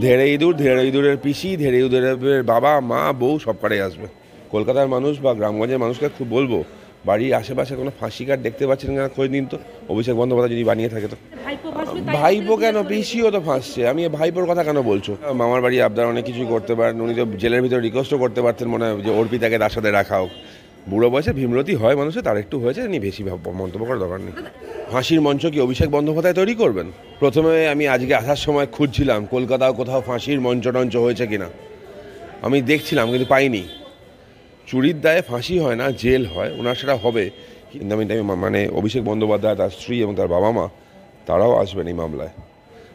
ধেড়ে ইঁদুরের পিসি, ধেড়ে ইঁদুরের বাবা, মা, বউ সব কটাই আসবে। কলকাতার মানুষ বা গ্রামগঞ্জের মানুষকে খুব বলবো, বাড়ির আশেপাশে কোনো ফাঁসি কাঠ দেখতে পাচ্ছেন না, খোঁজ নিন তো। অভিষেক বন্দ্যোপাধ্যায় যদি বানিয়ে থাকে তো। ভাইপো কেন, পিসিও তো ফাঁসছে, আমি ভাইপোর কথা কেন বলছো? মামার বাড়ি আবদার অনেক কিছুই করতে পারেন, উনি তো জেলের ভিতরে রিকোয়েস্টও করতে পারতেন, মনে হয় যে অর্পিতাকে তার সাথে রাখা হোক। বুড়ো বয়সে ভীমরতি হয় মানুষের, তার একটু হয়েছে, নিয়ে বেশি মন্তব্য করার দরকার নেই। ফাঁসির মঞ্চ কি অভিষেক বন্দ্যোপাধ্যায় তৈরি করবেন? প্রথমে আমি আজকে আসার সময় খুঁজছিলাম কলকাতাও কোথাও ফাঁসির মঞ্চ টঞ্চ হয়েছে কিনা, আমি দেখছিলাম কিন্তু পাইনি। চুরির দায়ে ফাঁসি হয় না, জেল হয়, ওনার সেটা হবে। কিন্তু আমি মানে অভিষেক বন্দ্যোপাধ্যায়, তার স্ত্রী এবং তার বাবা মা, তারাও আসবেন এই মামলায়।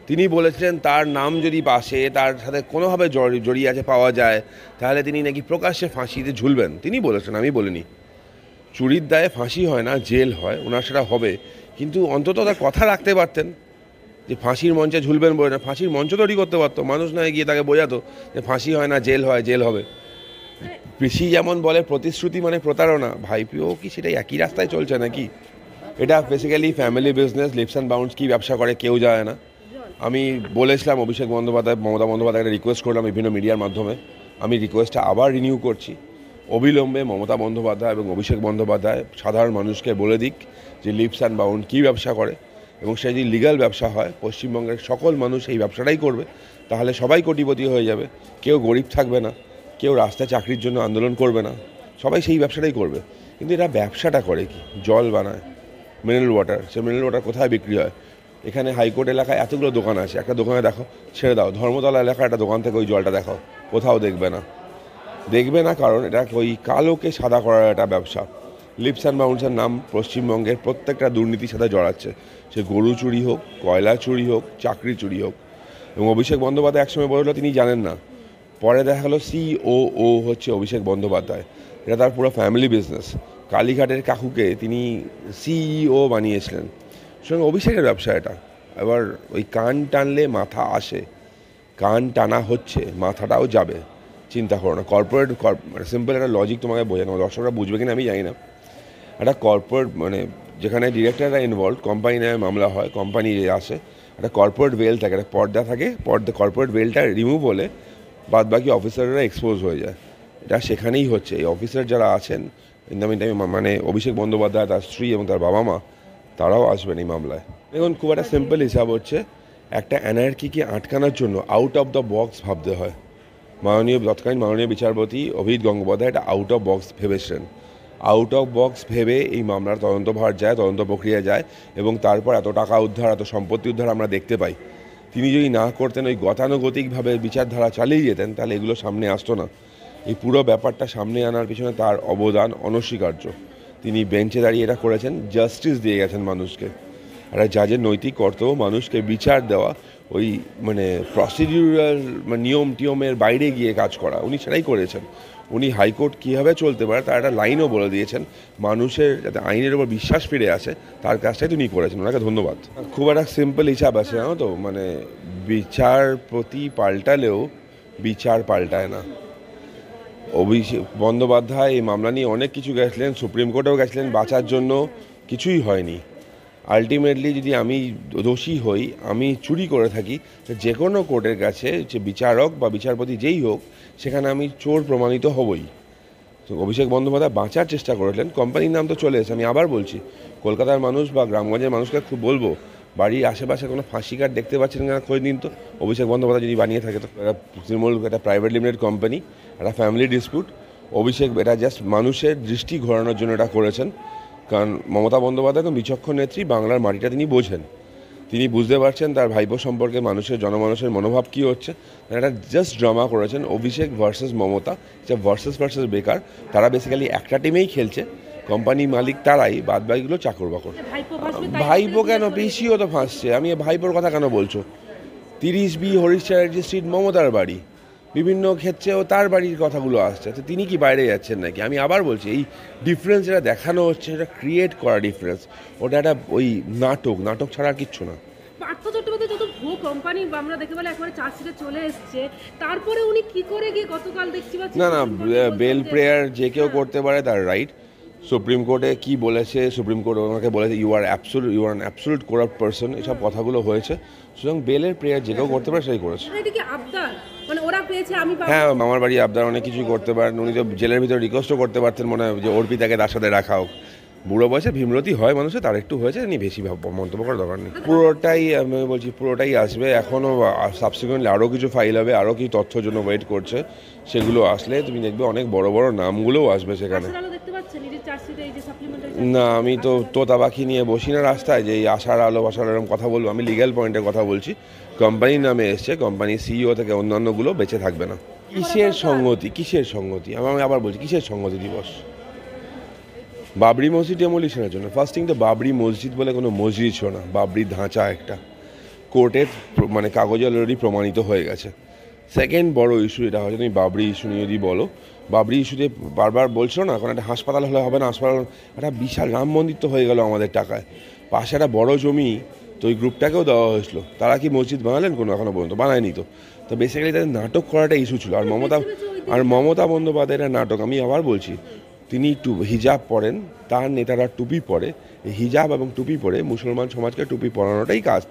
তিনি বলেছিলেন তার নাম যদি পাশে তার সাথে কোনোভাবে জড়িয়ে আছে পাওয়া যায়, তাহলে তিনি নাকি প্রকাশ্যে ফাঁসিতে ঝুলবেন। তিনি বলেছেন, আমি বলিনি। চুরির দায়ে ফাঁসি হয় না, জেল হয়, ওনার সেটা হবে। কিন্তু অন্তত তার কথা রাখতে পারতেন যে ফাঁসির মঞ্চে ঝুলবেন বলে না, ফাঁসির মঞ্চ তৈরি করতে পারতো, মানুষ নয় গিয়ে তাকে বোঝাতো যে ফাঁসি হয় না, জেল হয়, জেল হবে। পিসি যেমন বলে প্রতিশ্রুতি মানে প্রতারণা, ভাইপিও কি সেটাই একই রাস্তায় চলছে নাকি? এটা basically family business, leaps and bounds কী ব্যবসা করে কেউ যায় না। আমি বলেছিলাম অভিষেক বন্দ্যোপাধ্যায়, মমতা বন্দ্যোপাধ্যায়কে রিকোয়েস্ট করলাম বিভিন্ন মিডিয়ার মাধ্যমে, আমি রিকোয়েস্টটা আবার রিনিউ করছি। অবিলম্বে মমতা বন্দ্যোপাধ্যায় এবং অভিষেক বন্দ্যোপাধ্যায় সাধারণ মানুষকে বলে দিক যে লিপস অ্যান্ড বাউন্ড কী ব্যবসা করে, এবং সে যদি লিগ্যাল ব্যবসা হয় পশ্চিমবঙ্গের সকল মানুষ এই ব্যবসাটাই করবে, তাহলে সবাই কোটিপতি হয়ে যাবে, কেউ গরিব থাকবে না, কেউ রাস্তায় চাকরির জন্য আন্দোলন করবে না, সবাই সেই ব্যবসাটাই করবে। কিন্তু এরা ব্যবসাটা করে কি, জল বানায়, মিনারেল ওয়াটার। সে মিনারেল ওয়াটার কোথায় বিক্রি হয়? এখানে হাইকোর্ট এলাকায় এতগুলো দোকান আছে, একটা দোকানে দেখো, ছেড়ে দাও ধর্মতলা এলাকার একটা দোকান থেকে ওই জলটা দেখাও, কোথাও দেখবে না। দেখবে না কারণ এটা ওই কালোকে সাদা করার একটা ব্যবসা। লিপস অ্যান্ড বাউন্ডসের নাম পশ্চিমবঙ্গের প্রত্যেকটা দুর্নীতির সাথে জড়াচ্ছে, সে গরু চুরি হোক, কয়লা চুরি হোক, চাকরি চুরি হোক। এবং অভিষেক বন্দ্যোপাধ্যায় একসময় বললো তিনি জানেন না, পরে দেখা গেলো COO হচ্ছে অভিষেক বন্দ্যোপাধ্যায়, এটা তার পুরো ফ্যামিলি বিজনেস। কালীঘাটের কাকুকে তিনি CEO বানিয়েছিলেন, সুতরাং অভিষেকের ব্যবসা এটা। এবার ওই কান টানলে মাথা আসে, কান টানা হচ্ছে, মাথাটাও যাবে, চিন্তা করো না। কর্পোরেট মানে সিম্পল একটা লজিক তোমাকে বোঝানো, দর্শকরা বুঝবে কিনা আমি জানি না। একটা কর্পোরেট মানে যেখানে ডিরেক্টররা ইনভলভ, কোম্পানি নামে মামলা হয়, কোম্পানি আসে, একটা কর্পোরেট ভেল থাকে, একটা পর্দা থাকে, কর্পোরেট ভেলটা রিমুভ হলে বাদ বাকি অফিসাররা এক্সপোজ হয়ে যায়। এটা সেখানেই হচ্ছে। এই অফিসার যারা আছেন মানে অভিষেক বন্দ্যোপাধ্যায়, তার স্ত্রী এবং তার বাবা মা, তারাও আসবেন এই মামলায়। দেখুন, খুব একটা সিম্পল হিসাব হচ্ছে, একটা অ্যানার্কিকে আটকানোর জন্য আউট অফ দ্য বক্স ভাবতে হয়। তৎকালীন মাননীয় বিচারপতি অভিজিৎ গঙ্গোপাধ্যায় এটা আউট অফ বক্স ভেবেছিলেন। আউট অফ বক্স ভেবে এই মামলার তদন্তভার যায়, তদন্ত প্রক্রিয়া যায়, এবং তারপর এত টাকা উদ্ধার, এত সম্পত্তি উদ্ধার আমরা দেখতে পাই। তিনি যদি না করতেন, ওই গতানুগতিকভাবে বিচারধারা চালিয়ে যেতেন, তাহলে এগুলো সামনে আসতো না। এই পুরো ব্যাপারটা সামনে আনার পিছনে তার অবদান অনস্বীকার্য। তিনি বেঞ্চে দাঁড়িয়ে এটা করেছেন, জাস্টিস দিয়ে গেছেন মানুষকে। একটা জাজের নৈতিক কর্তব্য মানুষকে বিচার দেওয়া, ওই মানে প্রসিডিউরাল নিয়ম টিয়মের বাইরে গিয়ে কাজ করা, উনি সেটাই করেছেন। উনি হাইকোর্ট কীভাবে চলতে পারে তার একটা লাইনও বলে দিয়েছেন, মানুষের যাতে আইনের ওপর বিশ্বাস ফিরে আসে তার কাজটাই তিনি করেছেন, ওনাকে ধন্যবাদ। খুব একটা সিম্পল হিসাব আছে, জানো তো, মানে বিচারপতি পাল্টালেও বিচার পাল্টায় না। অভিষেক বন্দ্যোপাধ্যায় এই মামলা নিয়ে অনেক কিছু গেছিলেন, সুপ্রিম কোর্টেও গেছিলেন, বাঁচার জন্য কিছুই হয়নি। আলটিমেটলি যদি আমি দোষী হই, আমি চুরি করে থাকি, যে কোনো কোর্টের কাছে, যে বিচারক বা বিচারপতি যেই হোক, সেখানে আমি চোর প্রমাণিত হবই। তো অভিষেক বন্দ্যোপাধ্যায় বাঁচার চেষ্টা করেছিলেন, কোম্পানির নাম তো চলে এসেছে। আমি আবার বলছি, কলকাতার মানুষ বা গ্রামগঞ্জের মানুষকে খুব বলবো, বাড়ির আশেপাশে কোনো ফাঁসি কাঠ দেখতে পাচ্ছেন না, খোঁজ নিন তো। অভিষেক বন্দ্যোপাধ্যায় যদি বানিয়ে থাকে তো। তৃণমূল একটা প্রাইভেট লিমিটেড কোম্পানি, একটা ফ্যামিলি ডিসপিউট। অভিষেক এটা জাস্ট মানুষের দৃষ্টি ঘোরানোর জন্য এটা করেছেন, কারণ মমতা বন্দ্যোপাধ্যায় তো বিচক্ষণ নেত্রী, বাংলার মাটিটা তিনি বোঝেন, তিনি বুঝতে পারছেন তার ভাইপো সম্পর্কে মানুষের, জনমানুষের মনোভাব কী হচ্ছে। এটা জাস্ট ড্রামা করেছেন, অভিষেক ভার্সেস মমতা, যে ভার্সেস বেকার। তারা বেসিক্যালি একটা টিমেই খেলছে, কোম্পানি মালিক তারাই, বাদ বাকিগুলো চাকর বাকর। ভাইপো কেন, পিসিও তো ফাঁসছে, আমি ভাইপোর কথা কেন বলছো? 30B হরিশ চ্যাটার্জি স্ট্রিট মমতার বাড়ি, বিভিন্ন ক্ষেত্রেও তার বাড়ির কথাগুলো আসছে, তো তিনি কি বাইরে যাচ্ছেন নাকি? আমি আবার বলছি, এই ডিফারেন্স যেটা দেখানো হচ্ছে, সেটা ক্রিয়েট করা ডিফারেন্স, ওটা একটা ওই নাটক ছাড়া আর কিচ্ছু না। পার্থ চট্টোপাধ্যায় যত ভুয়ো কোম্পানি আমরা দেখে বলে একবারে চার্জশিটে চলে এসছে, তারপরে উনি কি করে গিয়ে গতকাল দেখছি না, বেল প্রেয়ার যে কেউ করতে পারে, তার রাইট। সুপ্রিম কোর্টে কি বলেছে, সুপ্রিম কোর্ট ওনাকে বলেছে you are an absolute corrupt person, এসব কথাগুলো হয়েছে। সুতরাং বেলের প্রেয়ার যে কেউ করতে পারে সেই করেছে। এটা কি আবদার, মানে ওরা পেয়েছে আমি পাবো? হ্যাঁ, আমার বাড়ি আবদার অনেক কিছুই করতে পারেন, উনি তো জেলের ভিতরে রিকোয়েস্টও করতে পারতেন মনে হয় যে অর্পিতাকে তার সাথে রাখা হোক। বুড়ো বয়সে ভীমরতি হয় মানুষের, তার একটু হয়েছে, নিয়ে বেশি মন্তব্য করার দরকার নেই। পুরোটাই আমি বলছি পুরোটাই আসবে, এখনও সাবসিকুয়েন্টলি আরও কিছু ফাইল হবে, আরও কিছু তথ্যের জন্য ওয়েট করছে। সেগুলো আসলে তুমি দেখবে অনেক বড় বড় নামগুলোও আসবে সেখানে। আশার আলো দেখতে পাচ্ছেন নিজের চার্জশিটে, এই যে সাপ্লিমেন্টারি? না, আমি তো তোতা পাখি নিয়ে বসি না রাস্তায় যে এই আশার আলো এরকম কথা বলবো। আমি লিগ্যাল পয়েন্টের কথা বলছি। কোম্পানির নামে এসছে, কোম্পানির সিইও থেকে অন্যান্যগুলো বেঁচে থাকবে না। কিসের সঙ্গতি, কিসের সঙ্গতি? আমি আবার বলছি, কিসের সঙ্গতি দিবস? বাবরি মসজিদ ডেমোলিশনের জন্য। ফার্স্ট থিং তো বাবরি মসজিদ বলে কোনো মসজিদ ছিল না, বাবরি ধাঁচা একটা, কোর্টের মানে কাগজে অলরেডি প্রমাণিত হয়ে গেছে। সেকেন্ড বড় ইস্যু এটা হয়, তুমি বাবরি ইস্যু নিয়ে যদি বলো, বাবরি ইস্যুতে বারবার বলছো না, এখন একটা হাসপাতাল হলে হবে না, হাসপাতাল একটা বিশাল রাম মন্দির তো হয়ে গেল আমাদের টাকায়, পাশে একটা বড় জমি, তো ওই গ্রুপটাকেও দেওয়া হয়েছিল। তারা কি মসজিদ বানালেন কোনো? এখনো পর্যন্ত বানায়নি তো। তো বেসিক্যালি তাদের নাটক করাটা ইস্যু ছিল। আর মমতা বন্দ্যোপাধ্যায়ের নাটক, আমি আবার বলছি, তিনি হিজাব পরেন, তার নেতারা টুপি পরে, হিজাব এবং টুপি পরে মুসলমান সমাজকে টুপি পরানোটাই কাজ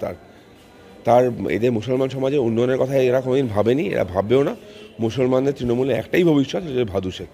তার এদের মুসলমান সমাজের উন্নয়নের কথা এরা কোনোদিন ভাবেনি, এরা ভাববেও না। মুসলমানদের তৃণমূলে একটাই ভবিষ্যৎ, সেটা ভাদু শেখ।